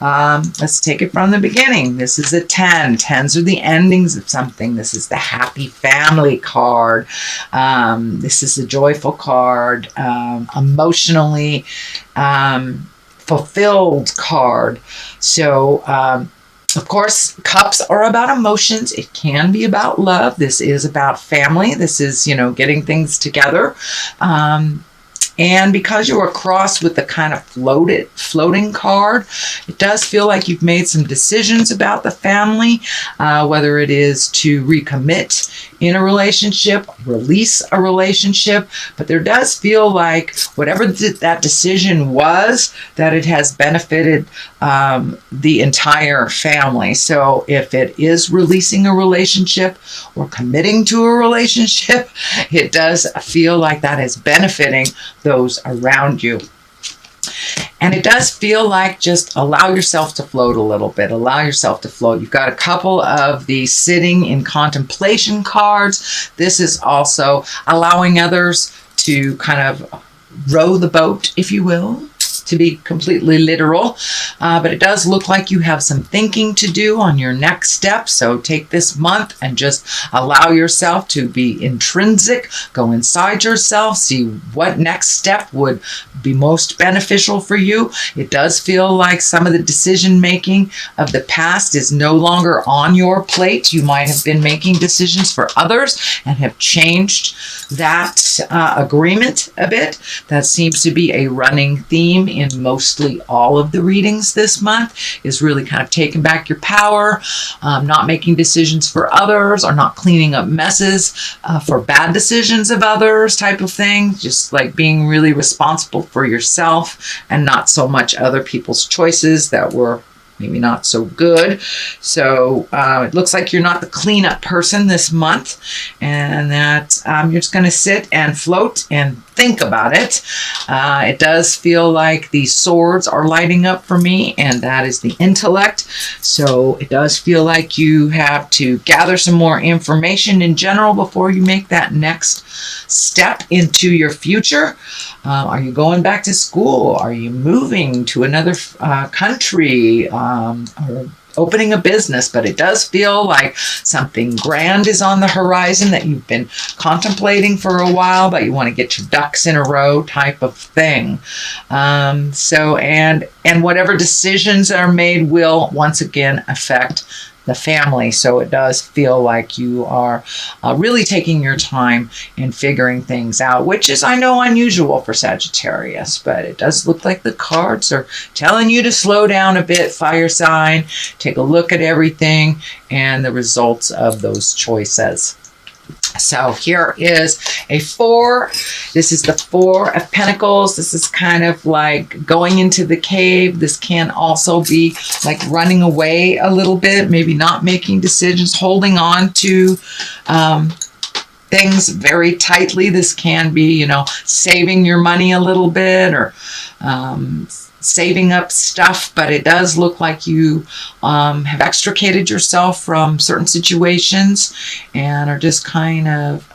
Let's take it from the beginning. This is a 10. 10s are the endings of something. This is the happy family card. This is the joyful card. Emotionally fulfilled card. So, of course, cups are about emotions. It can be about love. This is about family. This is, getting things together. And because you are crossed with the kind of floating card, it does feel like you've made some decisions about the family, whether it is to recommit in a relationship, release a relationship. But there does feel like whatever that decision was, that it has benefited the entire family. So if it is releasing a relationship or committing to a relationship, it does feel like that is benefiting those around you. And it does feel like just allow yourself to float a little bit. Allow yourself to float. You've got a couple of the sitting in contemplation cards. This is also allowing others to kind of row the boat, if you will, to be completely literal. But it does look like you have some thinking to do on your next step. So take this month and just allow yourself to be intrinsic. Go inside yourself. See what next step would be most beneficial for you. It does feel like some of the decision making of the past is no longer on your plate. You might have been making decisions for others and have changed that agreement a bit. That seems to be a running theme in mostly all of the readings this month, is really kind of taking back your power, not making decisions for others, or not cleaning up messes for bad decisions of others type of thing. Just like being really responsible for yourself and not so much other people's choices that were maybe not so good. So it looks like you're not the cleanup person this month, and that you're just going to sit and float and think about it. It does feel like the swords are lighting up for me, and that is the intellect. So it does feel like you have to gather some more information in general before you make that next step into your future. Are you going back to school? Are you moving to another country? Or opening a business? But it does feel like something grand is on the horizon that you've been contemplating for a while, but you want to get your ducks in a row type of thing. And whatever decisions are made will once again affect the family. So it does feel like you are really taking your time in figuring things out, which is, I know, unusual for Sagittarius, but it does look like the cards are telling you to slow down a bit, fire sign, take a look at everything and the results of those choices. So here is a 4. This is the 4 of Pentacles. This is kind of like going into the cave. This can also be like running away a little bit, maybe not making decisions, holding on to things very tightly. This can be, saving your money a little bit, or saving up stuff, but it does look like you have extricated yourself from certain situations and are just kind of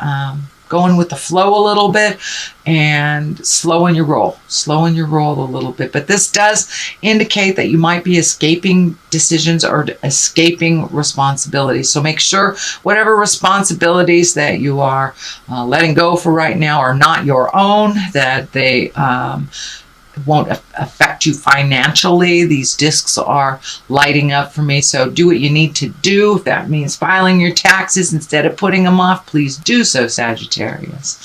going with the flow a little bit and slowing your roll a little bit. But this does indicate that you might be escaping decisions or escaping responsibilities. So make sure whatever responsibilities that you are letting go for right now are not your own, that they won't affect you financially. These discs are lighting up for me, so do what you need to do. If that means filing your taxes instead of putting them off, please do so, Sagittarius.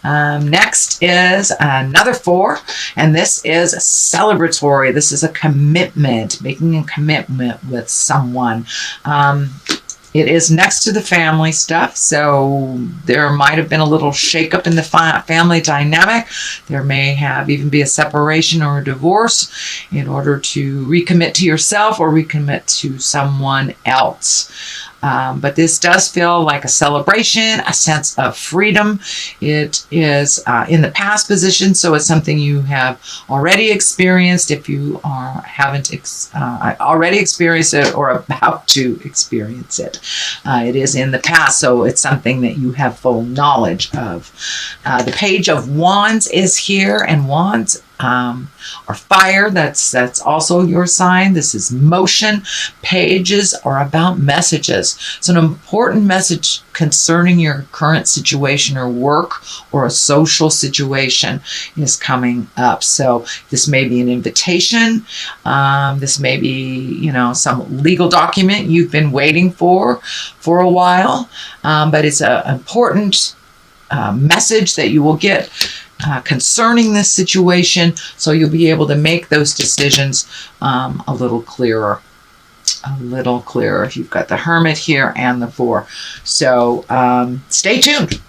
Next is another 4, and this is celebratory. This is a commitment, making a commitment with someone. It is next to the family stuff, so there might have been a little shakeup in the family dynamic. There may have even be a separation or a divorce in order to recommit to yourself or recommit to someone else. But this does feel like a celebration, a sense of freedom. It is in the past position, so it's something you have already experienced. If you haven't already experienced it or about to experience it, it is in the past, so it's something that you have full knowledge of. The Page of Wands is here, and Wands or fire. That's also your sign. This is motion. Pages are about messages. So an important message concerning your current situation or work or a social situation is coming up. So this may be an invitation. This may be, some legal document you've been waiting for a while. But it's an important message that you will get concerning this situation, so you'll be able to make those decisions a little clearer. If you've got the Hermit here and the Four. So stay tuned.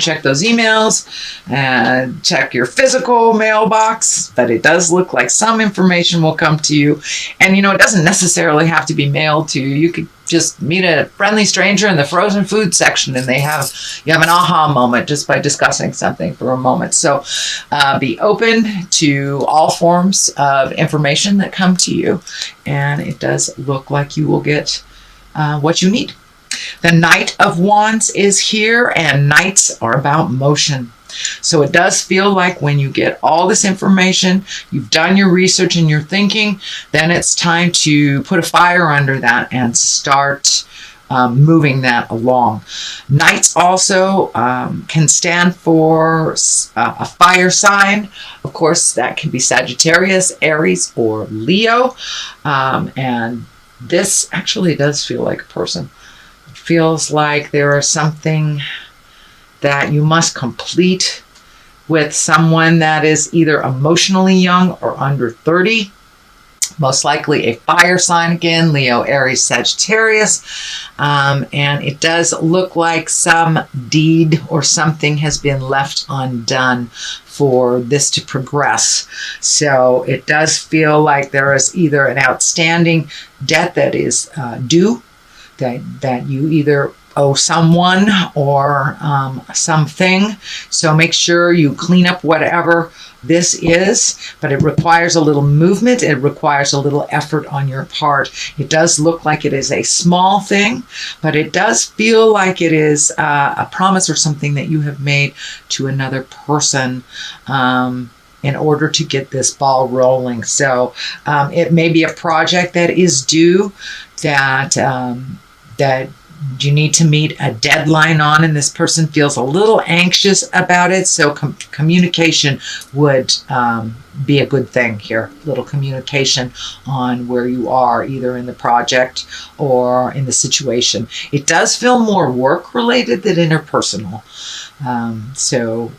Check those emails and check your physical mailbox. But it does look like some information will come to you. And, it doesn't necessarily have to be mailed to you. You could just meet a friendly stranger in the frozen food section and you have an aha moment just by discussing something for a moment. So be open to all forms of information that come to you. And it does look like you will get what you need. The Knight of Wands is here, and knights are about motion. So it does feel like when you get all this information, you've done your research and your thinking, then it's time to put a fire under that and start moving that along. Knights also can stand for a fire sign. Of course, that can be Sagittarius, Aries, or Leo. And this actually does feel like a person. It feels like there is something that you must complete with someone that is either emotionally young or under 30. Most likely a fire sign again, Leo, Aries, Sagittarius. And it does look like some deed or something has been left undone for this to progress. So it does feel like there is either an outstanding debt that is due, that you either owe someone or something. So make sure you clean up whatever this is, but it requires a little movement. It requires a little effort on your part. It does look like it is a small thing, but it does feel like it is a promise or something that you have made to another person in order to get this ball rolling. So it may be a project that is due, that you need to meet a deadline on, and this person feels a little anxious about it. So communication would be a good thing here. Little communication on where you are, either in the project or in the situation. It does feel more work related than interpersonal. So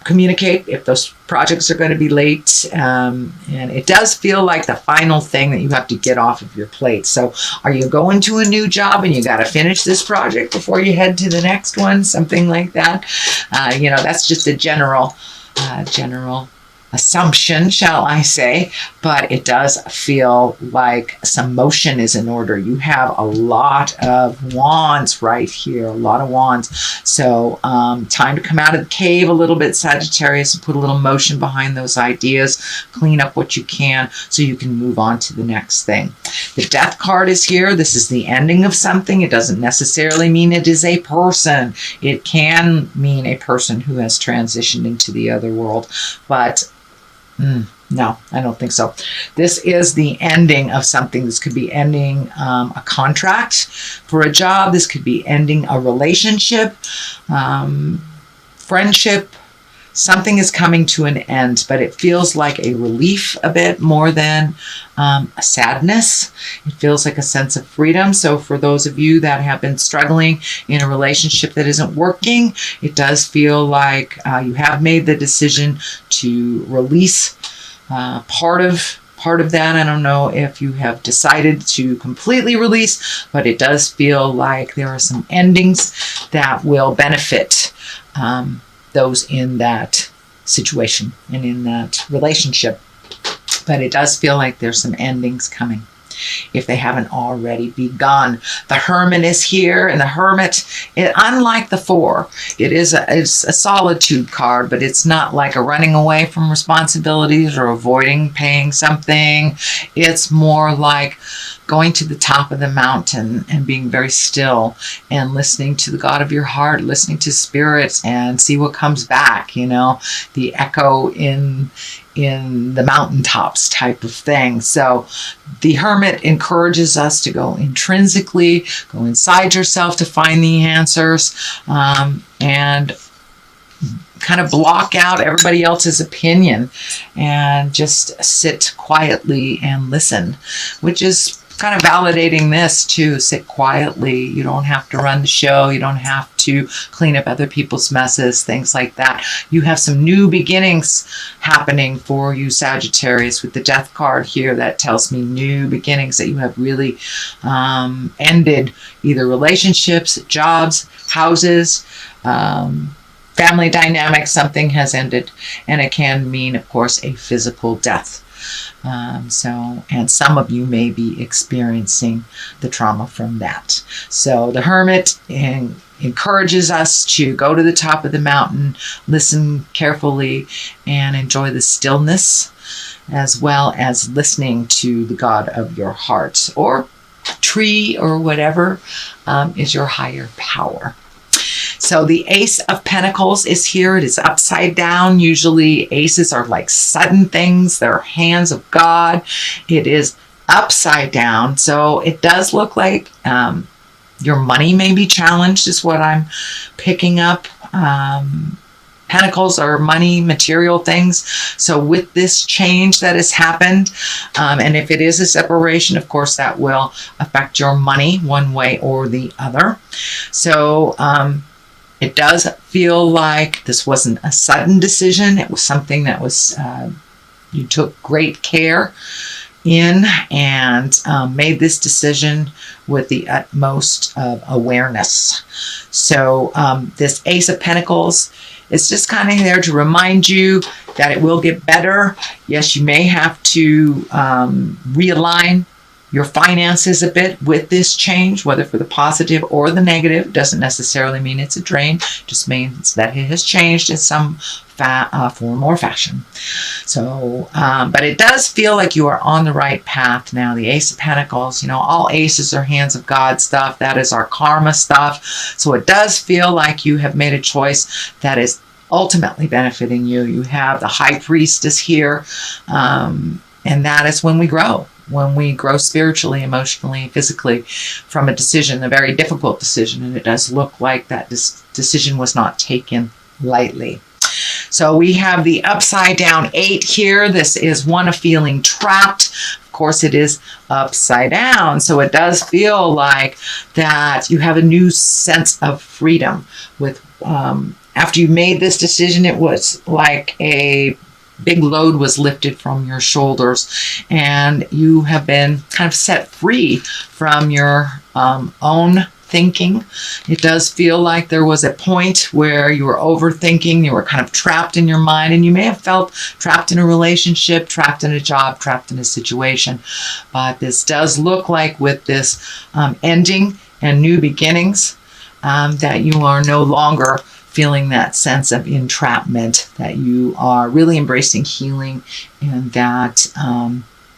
communicate if those projects are going to be late, and it does feel like the final thing that you have to get off of your plate. So are you going to a new job and you got to finish this project before you head to the next one, something like that? That's just a general assumption, shall I say, but it does feel like some motion is in order. You have a lot of wands right here, a lot of wands. So time to come out of the cave a little bit, Sagittarius, and put a little motion behind those ideas, clean up what you can so you can move on to the next thing. The Death card is here. This is the ending of something. It doesn't necessarily mean it is a person. It can mean a person who has transitioned into the other world, but no, I don't think so. This is the ending of something. This could be ending a contract for a job. This could be ending a relationship, friendship. Something is coming to an end, but it feels like a relief a bit more than a sadness. It feels like a sense of freedom. So for those of you that have been struggling in a relationship that isn't working, it does feel like you have made the decision to release part of that. I don't know if you have decided to completely release, but it does feel like there are some endings that will benefit those in that situation and in that relationship. But it does feel like there's some endings coming, if they haven't already begun. The Hermit is here, and the Hermit, unlike the Four, it's a solitude card, but it's not like a running away from responsibilities or avoiding paying something. It's more like going to the top of the mountain and being very still and listening to the God of your heart, listening to spirits, and see what comes back, you know, the echo in the mountaintops type of thing. So the Hermit encourages us to go intrinsically, go inside yourself to find the answers, and kind of block out everybody else's opinion and just sit quietly and listen, which is kind of validating this too. Sit quietly. You don't have to run the show. You don't have to clean up other people's messes, things like that. You have some new beginnings happening for you, Sagittarius, with the Death card here. That tells me new beginnings, that you have really ended either relationships, jobs, houses, family dynamics. Something has ended, and it can mean, of course, a physical death. And some of you may be experiencing the trauma from that. So the Hermit encourages us to go to the top of the mountain, listen carefully, and enjoy the stillness, as well as listening to the God of your heart, or tree, or whatever is your higher power. So the Ace of Pentacles is here. It is upside down. Usually aces are like sudden things. They're hands of God. It is upside down. So it does look like your money may be challenged, is what I'm picking up. Pentacles are money, material things. So with this change that has happened, and if it is a separation, of course, that will affect your money one way or the other. So it does feel like this wasn't a sudden decision. It was something that was you took great care in, and made this decision with the utmost of awareness. So this Ace of Pentacles is just kind of there to remind you that it will get better. Yes, you may have to realign your finances a bit with this change, whether for the positive or the negative. Doesn't necessarily mean it's a drain, just means that it has changed in some form or fashion. So, but it does feel like you are on the right path now. The Ace of Pentacles, you know, all aces are hands of God stuff. That is our karma stuff. So it does feel like you have made a choice that is ultimately benefiting you. You have the High Priestess here, and that is when we grow. When we grow spiritually, emotionally, physically from a decision, a very difficult decision. And it does look like that this decision was not taken lightly. So we have the upside down 8 here. This is one of feeling trapped. Of course, it is upside down. So it does feel like that you have a new sense of freedom. With after you made this decision, it was like a big load was lifted from your shoulders, and you have been kind of set free from your own thinking. It does feel like there was a point where you were overthinking, you were kind of trapped in your mind, and you may have felt trapped in a relationship, trapped in a job, trapped in a situation. But this does look like with this ending and new beginnings, that you are no longer feeling that sense of entrapment, that you are really embracing healing, and that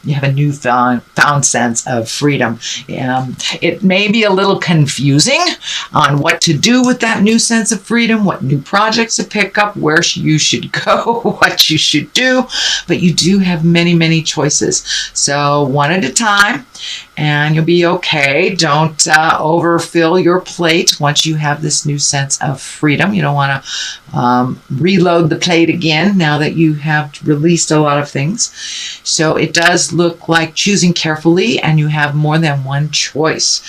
you have a newfound sense of freedom. It may be a little confusing on what to do with that new sense of freedom, what new projects to pick up, where you should go, what you should do, but you do have many, many choices. So one at a time, and you'll be okay. Don't overfill your plate once you have this new sense of freedom. You don't want to reload the plate again now that you have released a lot of things. So it does look like choosing carefully, and you have more than one choice.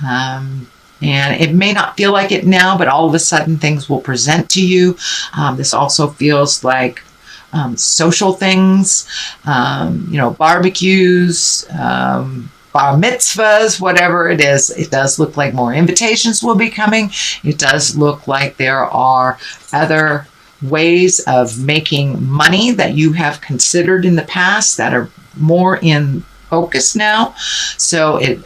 And it may not feel like it now, but all of a sudden things will present to you. This also feels like social things, barbecues, bar mitzvahs, whatever it is. It does look like more invitations will be coming. It does look like there are other ways of making money that you have considered in the past that are more in focus now. So it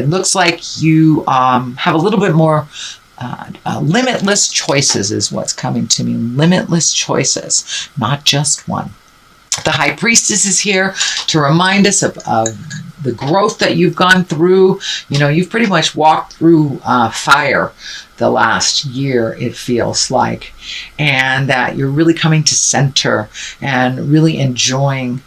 looks like you have a little bit more limitless choices is what's coming to me. Limitless choices, not just one. The High Priestess is here to remind us of the growth that you've gone through. You know, you've pretty much walked through fire the last year, it feels like, and that you're really coming to center and really enjoying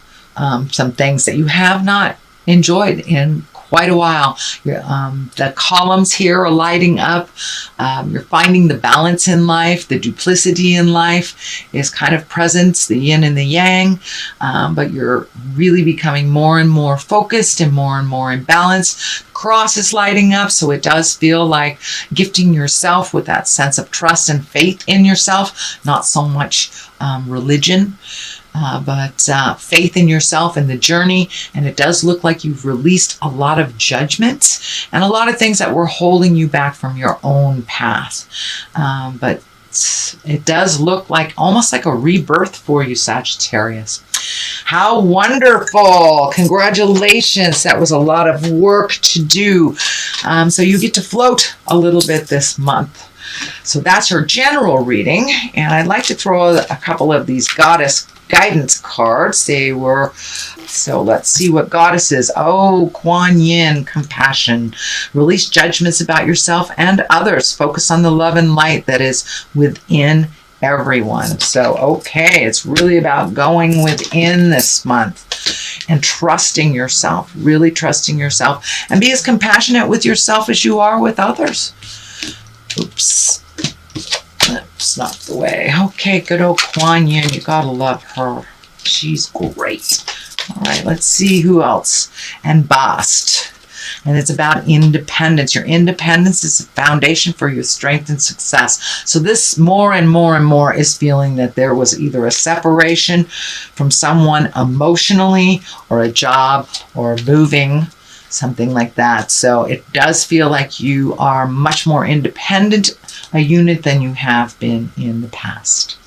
some things that you have not enjoyed in quite a while. The columns here are lighting up. You're finding the balance in life. The duplicity in life is kind of present, the yin and the yang, but you're really becoming more and more focused and more in balance. Cross is lighting up, so it does feel like gifting yourself with that sense of trust and faith in yourself, not so much religion. But faith in yourself and the journey. And it does look like you've released a lot of judgment and a lot of things that were holding you back from your own path. But it does look like almost like a rebirth for you, Sagittarius. How wonderful. Congratulations. That was a lot of work to do. So you get to float a little bit this month. So that's her general reading. And I'd like to throw a couple of these goddess guidance cards. So let's see what goddesses. Oh, Kuan Yin, compassion. Release judgments about yourself and others. Focus on the love and light that is within everyone. So, okay, it's really about going within this month and trusting yourself, really trusting yourself, and be as compassionate with yourself as you are with others. Oops. That's not the way. Okay, good old Kuan Yin. You gotta love her. She's great. All right, let's see who else. And Bast. And it's about independence. Your independence is the foundation for your strength and success. So this more and more is feeling that there was either a separation from someone emotionally, or a job, or moving, something like that. So it does feel like you are much more independent a unit than you have been in the past.